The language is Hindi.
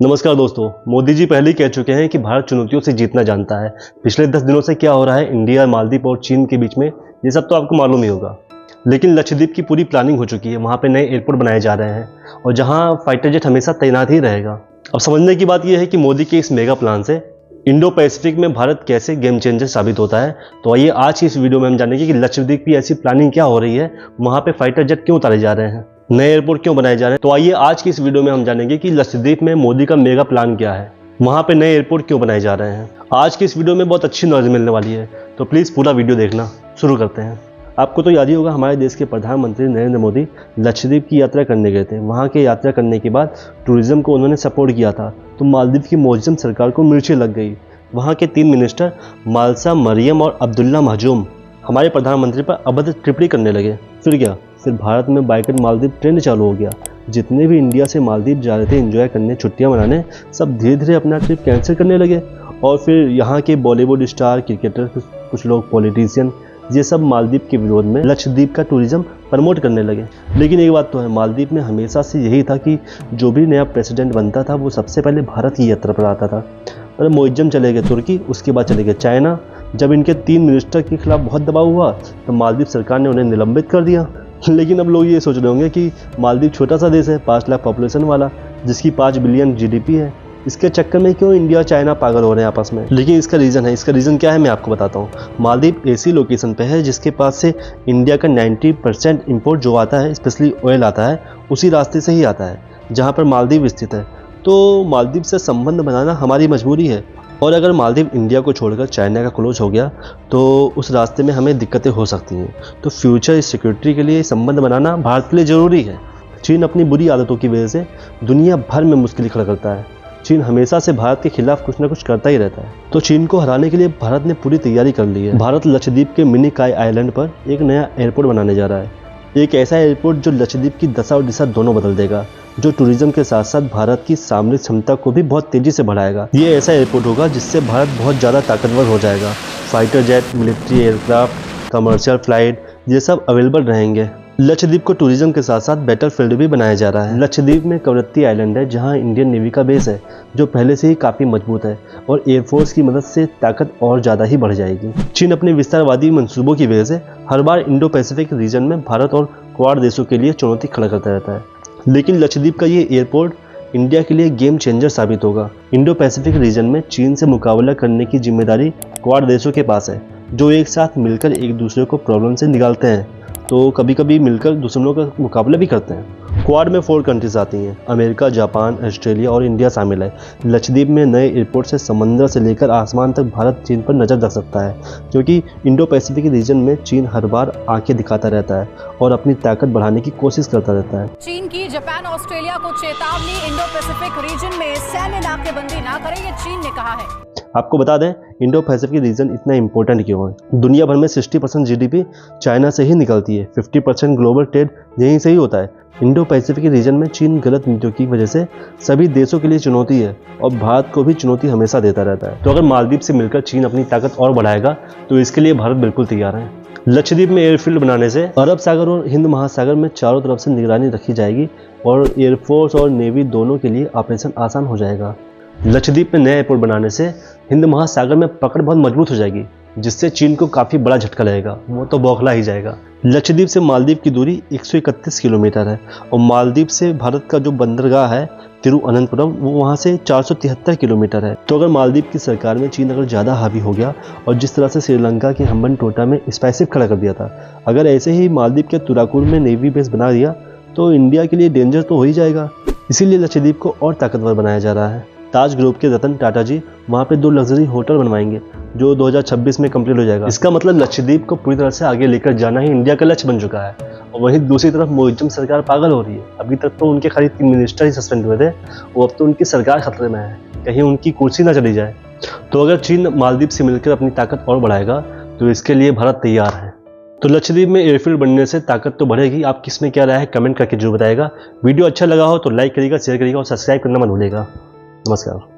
नमस्कार दोस्तों, मोदी जी पहले ही कह चुके हैं कि भारत चुनौतियों से जीतना जानता है। पिछले 10 दिनों से क्या हो रहा है इंडिया, मालदीव और चीन के बीच में, ये सब तो आपको मालूम ही होगा। लेकिन लक्षद्वीप की पूरी प्लानिंग हो चुकी है, वहाँ पे नए एयरपोर्ट बनाए जा रहे हैं और जहाँ फाइटर जेट हमेशा तैनात ही रहेगा। अब समझने की बात यह है कि मोदी के इस मेगा प्लान से इंडो पैसिफिक में भारत कैसे गेम चेंजर साबित होता है। तो आइए आज की इस वीडियो में हम जानेंगे कि लक्षद्वीप की ऐसी प्लानिंग क्या हो रही है, वहाँ पे फाइटर जेट क्यों उतारे जा रहे हैं, नए एयरपोर्ट क्यों बनाए जा रहे हैं। तो आइए आज की इस वीडियो में हम जानेंगे कि लक्षद्वीप में मोदी का मेगा प्लान क्या है, वहाँ पे नए एयरपोर्ट क्यों बनाए जा रहे हैं। आज की इस वीडियो में बहुत अच्छी नॉलेज मिलने वाली है, तो प्लीज़ पूरा वीडियो देखना। शुरू करते हैं। आपको तो याद ही होगा, हमारे देश के प्रधानमंत्री नरेंद्र मोदी लक्षद्वीप की यात्रा करने गए थे। वहाँ की यात्रा करने के बाद टूरिज्म को उन्होंने सपोर्ट किया था, तो मालदीव की मौजूदा सरकार को मिर्ची लग गई। वहाँ के 3 मिनिस्टर मालसा मरियम और अब्दुल्ला महजूम हमारे प्रधानमंत्री पर अभद्र टिप्पणी करने लगे। फिर क्या, फिर भारत में बाइकट मालदीव ट्रेंड चालू हो गया। जितने भी इंडिया से मालदीव जा रहे थे एंजॉय करने, छुट्टियां मनाने, सब धीरे धीरे अपना ट्रिप कैंसिल करने लगे। और फिर यहाँ के बॉलीवुड स्टार, क्रिकेटर, कुछ लोग पॉलिटिशियन, ये सब मालदीव के विरोध में लक्षद्वीप का टूरिज्म प्रमोट करने लगे। लेकिन एक बात तो है, मालदीव में हमेशा से यही था कि जो भी नया प्रेसिडेंट बनता था वो सबसे पहले भारत की यात्रा पर आता था। और मोइज्जम चले गए तुर्की, उसके बाद चले गए चाइना। जब इनके 3 मिनिस्टर के खिलाफ बहुत दबाव हुआ तो मालदीव सरकार ने उन्हें निलंबित कर दिया। लेकिन अब लोग ये सोच रहे होंगे कि मालदीव छोटा सा देश है, 5 लाख पॉपुलेशन वाला, जिसकी 5 बिलियन जीडीपी है, इसके चक्कर में क्यों इंडिया चाइना पागल हो रहे हैं आपस में। लेकिन इसका रीज़न है क्या है, मैं आपको बताता हूँ। मालदीव ऐसी लोकेशन पे है जिसके पास से इंडिया का 90% इम्पोर्ट जो आता है, स्पेशली ऑयल आता है, उसी रास्ते से ही आता है जहाँ पर मालदीव स्थित है। तो मालदीव से संबंध बनाना हमारी मजबूरी है। और अगर मालदीव इंडिया को छोड़कर चाइना का क्लोज हो गया तो उस रास्ते में हमें दिक्कतें हो सकती हैं। तो फ्यूचर सिक्योरिटी के लिए संबंध बनाना भारत के लिए ज़रूरी है। चीन अपनी बुरी आदतों की वजह से दुनिया भर में मुश्किल खड़ा करता है। चीन हमेशा से भारत के खिलाफ कुछ ना कुछ करता ही रहता है। तो चीन को हराने के लिए भारत ने पूरी तैयारी कर ली है। भारत लक्षद्वीप के मिनी काय आइलैंड पर एक नया एयरपोर्ट बनाने जा रहा है। एक ऐसा एयरपोर्ट जो लक्षद्वीप की दशा और दिशा दोनों बदल देगा, जो टूरिज्म के साथ साथ भारत की सामरिक क्षमता को भी बहुत तेजी से बढ़ाएगा। ये ऐसा एयरपोर्ट होगा जिससे भारत बहुत ज़्यादा ताकतवर हो जाएगा। Fighter jet, military aircraft, commercial flight, ये सब अवेलेबल रहेंगे। लक्षद्वीप को टूरिज्म के साथ साथ बैटल फील्ड भी बनाया जा रहा है। लक्षद्वीप में कवरत्ती आइलैंड है जहां इंडियन नेवी का बेस है, जो पहले से ही काफ़ी मजबूत है और एयरफोर्स की मदद से ताकत और ज़्यादा ही बढ़ जाएगी। चीन अपने विस्तारवादी मंसूबों की वजह से हर बार इंडो पैसिफिक रीजन में भारत और क्वाड देशों के लिए चुनौती खड़ा करता रहता है। लेकिन लक्षद्वीप का ये एयरपोर्ट इंडिया के लिए गेम चेंजर साबित होगा। इंडो पैसिफिक रीजन में चीन से मुकाबला करने की जिम्मेदारी क्वाड देशों के पास है, जो एक साथ मिलकर एक दूसरे को प्रॉब्लम से निकालते हैं। तो कभी कभी मिलकर दुश्मनों का मुकाबला भी करते हैं। क्वाड में 4 कंट्रीज आती हैं, अमेरिका, जापान, ऑस्ट्रेलिया और इंडिया शामिल है। लक्षद्वीप में नए एयरपोर्ट से समंदर से लेकर आसमान तक भारत चीन पर नज़र रख सकता है, क्योंकि इंडो पैसिफिक रीजन में चीन हर बार आंखें दिखाता रहता है और अपनी ताकत बढ़ाने की कोशिश करता रहता है। चीन की जापान, ऑस्ट्रेलिया को चेतावनी, इंडो पैसिफिक रीजन में सैन्य नाकेबंदी ना करें, ये चीन ने कहा है। आपको बता दें, इंडो पैसिफिक रीजन इतना इंपॉर्टेंट क्यों है। दुनिया भर में 60% जीडीपी चाइना से ही निकलती है, 50% ग्लोबल ट्रेड यहीं से ही होता है। इंडो पैसिफिक रीजन में चीन गलत नीतियों की वजह से सभी देशों के लिए चुनौती है और भारत को भी चुनौती हमेशा देता रहता है। तो अगर मालदीव से मिलकर चीन अपनी ताकत और बढ़ाएगा तो इसके लिए भारत बिल्कुल तैयार है। लक्षद्वीप में एयरफील्ड बनाने से अरब सागर और हिंद महासागर में चारों तरफ से निगरानी रखी जाएगी और एयरफोर्स और नेवी दोनों के लिए ऑपरेशन आसान हो जाएगा। लक्षद्वीप में नया एयरपोर्ट बनाने से हिंद महासागर में पकड़ बहुत मजबूत हो जाएगी, जिससे चीन को काफ़ी बड़ा झटका लगेगा, वो तो बौखला ही जाएगा। लक्षद्वीप से मालदीव की दूरी 131 किलोमीटर है और मालदीव से भारत का जो बंदरगाह है तिरुअनंतपुरम, वो वहाँ से 473 किलोमीटर है। तो अगर मालदीव की सरकार में चीन अगर ज़्यादा हावी हो गया और जिस तरह से श्रीलंका के हम्बन टोटा में स्पाइसिफ खड़ा कर दिया था, अगर ऐसे ही मालदीव के तुराकुर में नेवी बेस बना दिया तो इंडिया के लिए डेंजर तो हो ही जाएगा। इसीलिए लक्षद्वीप को और ताकतवर बनाया जा रहा है। ताज ग्रुप के रतन टाटा जी वहाँ पे 2 लग्जरी होटल बनवाएंगे, जो 2026 में कंप्लीट हो जाएगा। इसका मतलब लक्षद्वीप को पूरी तरह से आगे लेकर जाना ही इंडिया का लक्ष्य बन चुका है। और वहीं दूसरी तरफ मोइज्जम सरकार पागल हो रही है। अभी तक तो उनके खाली 3 मिनिस्टर ही सस्पेंड हुए थे, वो अब तो उनकी सरकार खतरे में है, कहीं उनकी कुर्सी ना चली जाए। तो अगर चीन मालदीव से मिलकर अपनी ताकत और बढ़ाएगा तो इसके लिए भारत तैयार है। तो लक्षद्वीप में एयरफील्ड बनने से ताकत तो बढ़ेगी। आप किसमें क्या राय है कमेंट करके जरूर बताएगा। वीडियो अच्छा लगा हो तो लाइक करिएगा, शेयर करिएगा और सब्सक्राइब करना मत भूलिएगा। नमस्कार।